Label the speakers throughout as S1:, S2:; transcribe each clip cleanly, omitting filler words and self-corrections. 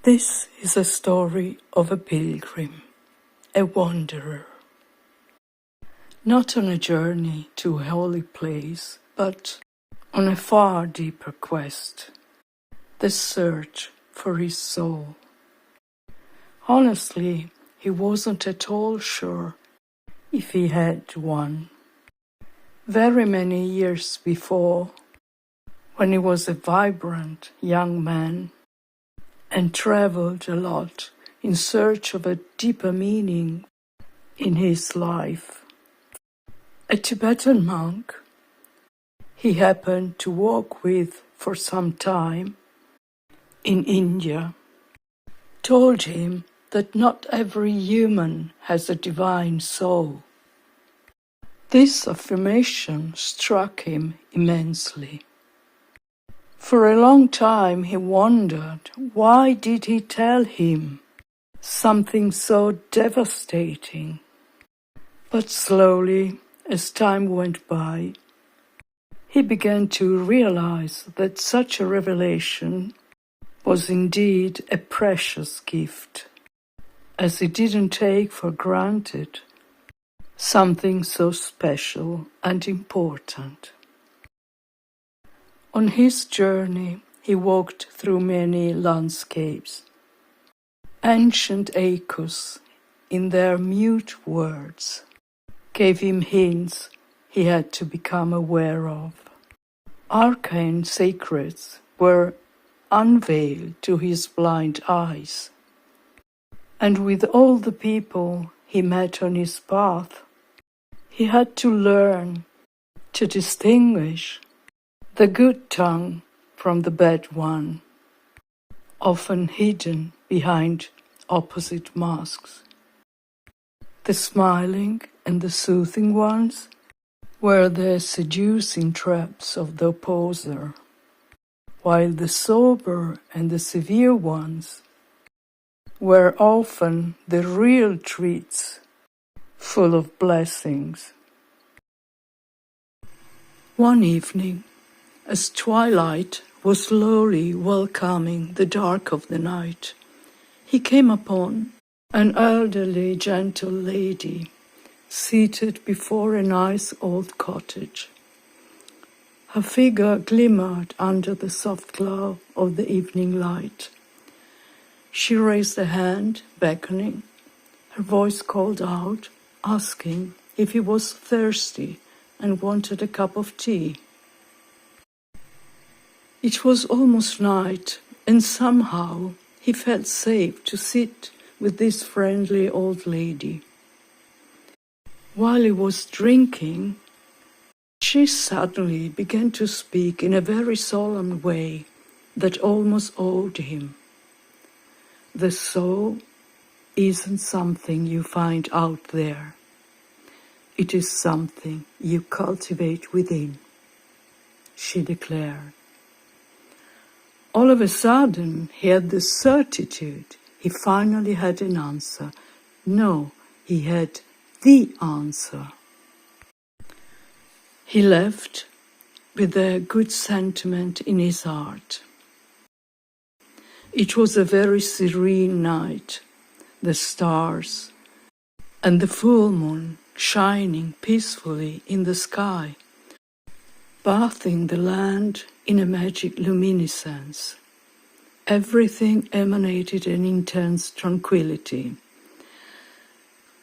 S1: This is a story of a pilgrim, a wanderer. Not on a journey to a holy place, but on a far deeper quest, the search for his soul. Honestly, he wasn't at all sure if he had one. Very many years before, when he was a vibrant young man and traveled a lot in search of a deeper meaning in his life. A Tibetan monk he happened to walk with for some time in India told him that not every human has a divine soul. This affirmation struck him immensely. For a long time he wondered, why did he tell him something so devastating? But slowly, as time went by, he began to realize that such a revelation was indeed a precious gift, as he didn't take for granted something so special and important. On his journey, he walked through many landscapes. Ancient echoes, in their mute words, gave him hints he had to become aware of. Arcane secrets were unveiled to his blind eyes. And with all the people he met on his path, he had to learn to distinguish the good tongue from the bad one, often hidden behind opposite masks. The smiling and the soothing ones were the seducing traps of the opposer, while the sober and the severe ones were often the real treats, full of blessings. One evening, as twilight was slowly welcoming the dark of the night, he came upon an elderly, gentle lady seated before a nice old cottage. Her figure glimmered under the soft glow of the evening light. She raised a hand, beckoning. Her voice called out, asking if he was thirsty and wanted a cup of tea. It was almost night, and somehow he felt safe to sit with this friendly old lady. While he was drinking, she suddenly began to speak in a very solemn way that almost awed him. The soul isn't something you find out there. It is something you cultivate within, she declared. All of a sudden, he had the certitude he finally had an answer. No, he had the answer. He left with a good sentiment in his heart. It was a very serene night, the stars and the full moon shining peacefully in the sky, bathing the land in a magic luminescence. Everything emanated an intense tranquility.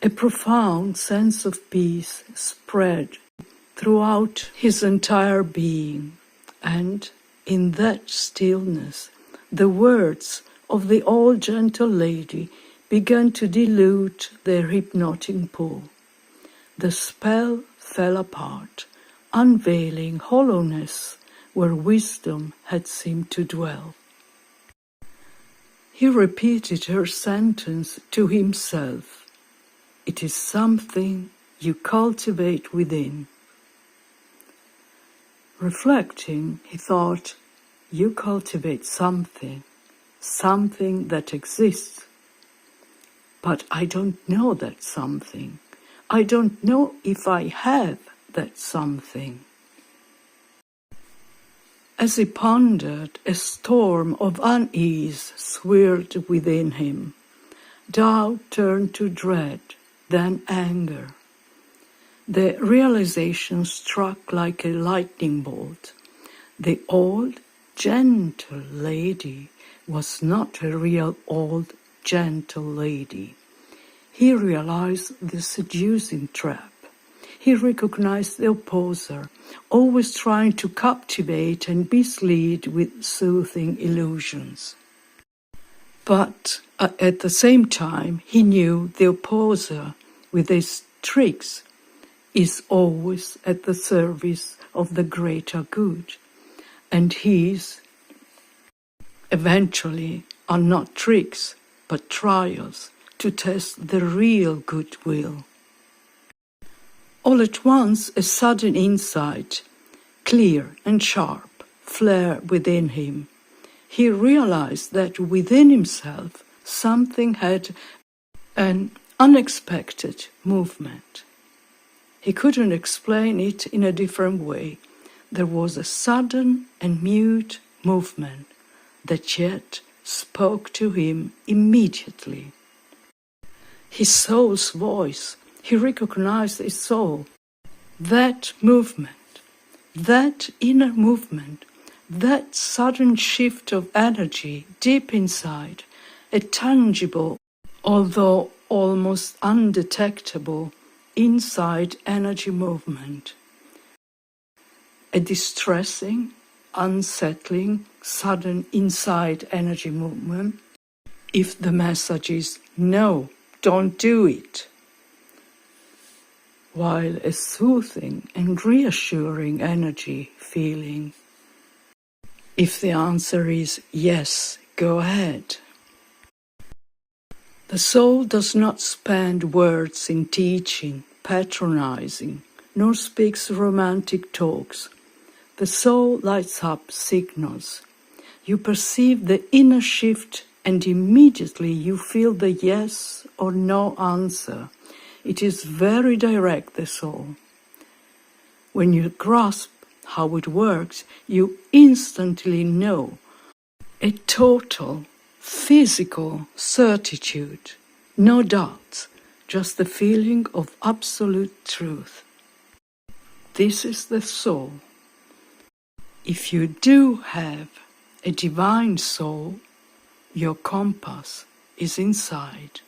S1: A profound sense of peace spread throughout his entire being, and in that stillness, the words of the old gentle lady began to dilute their hypnotic pull. The spell fell apart, unveiling hollowness where wisdom had seemed to dwell. He repeated her sentence to himself. It is something you cultivate within. Reflecting, he thought, you cultivate something that exists. But I don't know that something. I don't know if I have that something. As he pondered, a storm of unease swirled within him. Doubt turned to dread, then anger. The realization struck like a lightning bolt. The old, gentle lady was not a real old, gentle lady. He realized the seducing trap. He recognized the opposer, always trying to captivate and mislead with soothing illusions. But at the same time, he knew the opposer, with his tricks, is always at the service of the greater good, and his eventually are not tricks, but trials to test the real goodwill. All at once, a sudden insight, clear and sharp, flared within him. He realized that within himself something had an unexpected movement. He couldn't explain it in a different way. There was a sudden and mute movement that yet spoke to him immediately. His soul's voice, he recognized his soul. That movement, that inner movement, that sudden shift of energy deep inside, a tangible, although almost undetectable, inside energy movement. A distressing, unsettling, sudden inside energy movement, if the message is no, don't do it. While a soothing and reassuring energy feeling, if the answer is yes, go ahead. The soul does not spend words in teaching, patronizing, nor speaks romantic talks. The soul lights up signals. You perceive the inner shift and immediately you feel the yes or no answer. It is very direct, the soul. When you grasp how it works, you instantly know. A total, physical certitude, no doubts, just the feeling of absolute truth. This is the soul. If you do have a divine soul, your compass is inside.